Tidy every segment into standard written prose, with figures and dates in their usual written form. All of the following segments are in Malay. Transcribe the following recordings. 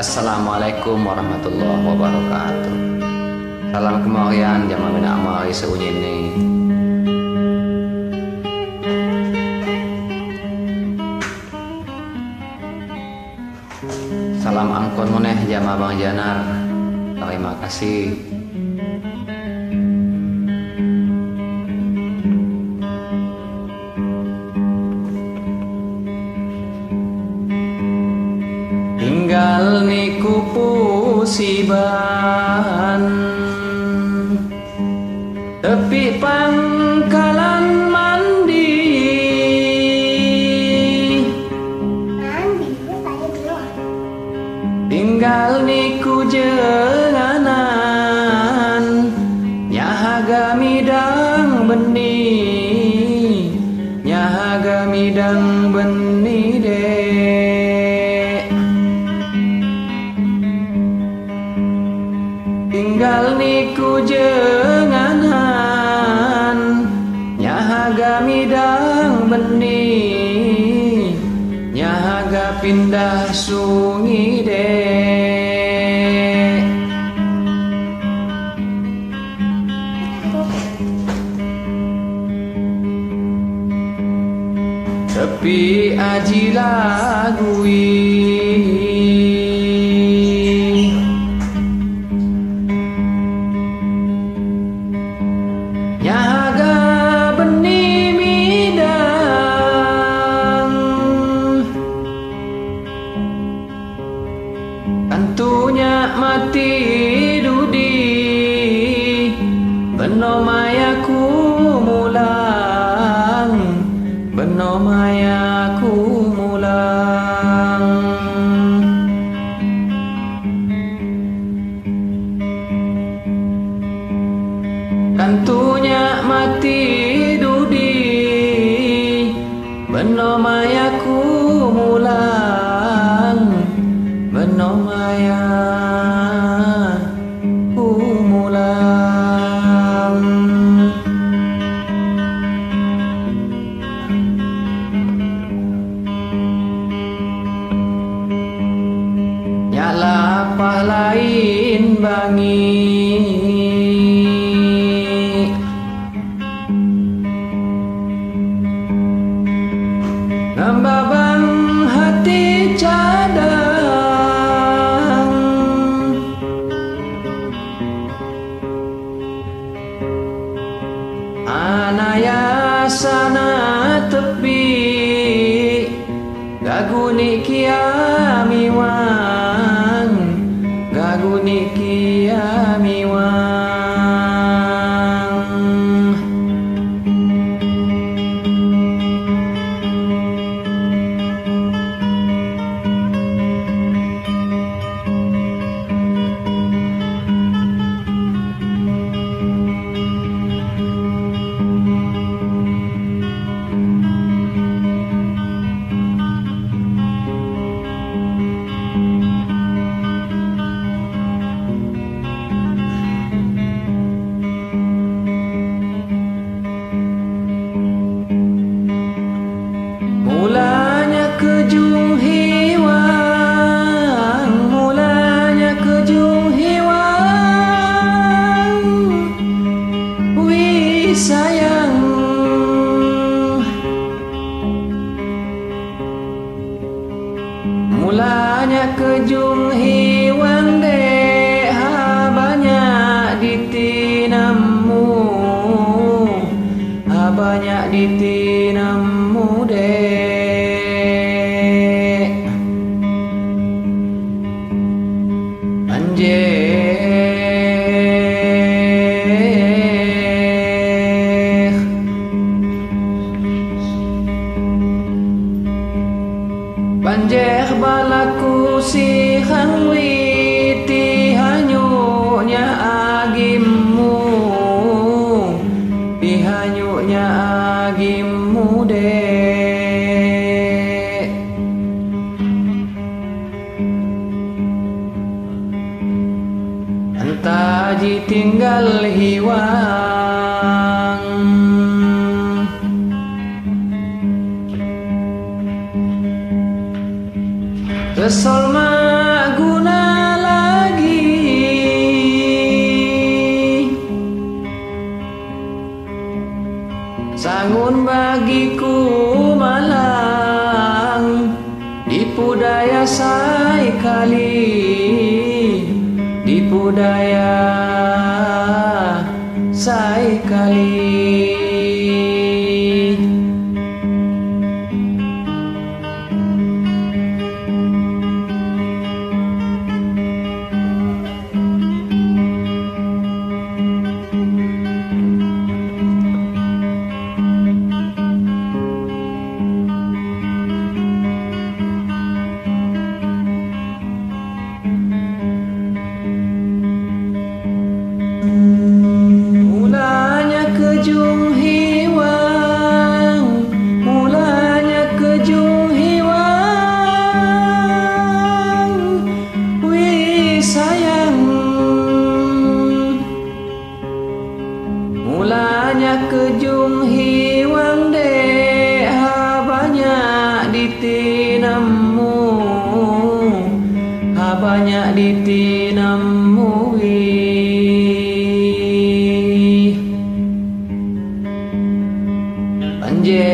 Assalamualaikum warahmatullahi wabarakatuh. Salam kemarian jamaah bina amari seunyi ini. Salam angkon muneh jamaah Bang Janar. Terima kasih. Tinggal niku pusiban tepi pangkalan mandi tinggal niku jenganan nyahaga midang benih nyahaga midang benih dek. Tinggal niku jenganan nyahaga midang benih nyahaga pindah sungi dek. Tepi aji lagui nyahaga benih midang kantunya mati dudi beno mayaku mulang beno mayaku mulang. Kantunya mati dudi beno mayaku mulang beno mayaku mulang. Nyala lain bangi ngambabang hati cadang anayasana tepi gaguni kiamiwang gaguni kiamiwang. Mulanya kejung hiwang, mulanya kejung hiwang, wih sayang. Mulanya kejung hiwang dek ha banyak ditinamu, ha banyak ditinamu dek. Banjeh balaku si hangwiti hanyunya agimmu di hanyunya agimmu dek. Entah ditinggal hiwang kesol mak guna sangun bagiku malang dipudaya sai kali, dipudaya sai kali. Mulanya kejung hiwang, mulanya kejung hiwang, wih sayang. Mulanya kejung hiwang dek, banyak ditinamu, banyak ditinamu wih. Banjir,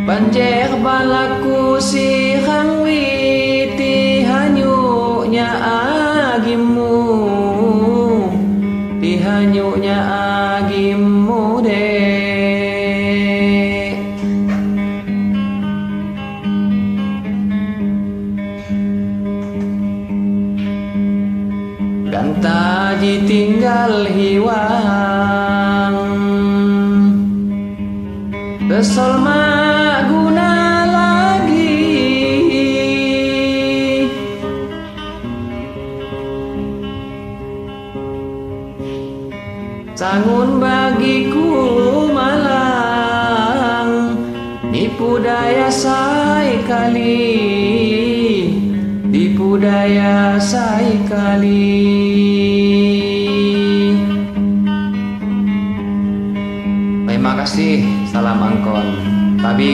banjir balaku si hang witi hanyuknya agimu, ti hanyuknya agimu dek. Ganta ditinggal hiwang, kesel mak guna lagi. Sangun bagiku malang dipudaya sai kali, dipudaya sai kali. Terima kasih, salam angkon. Tapi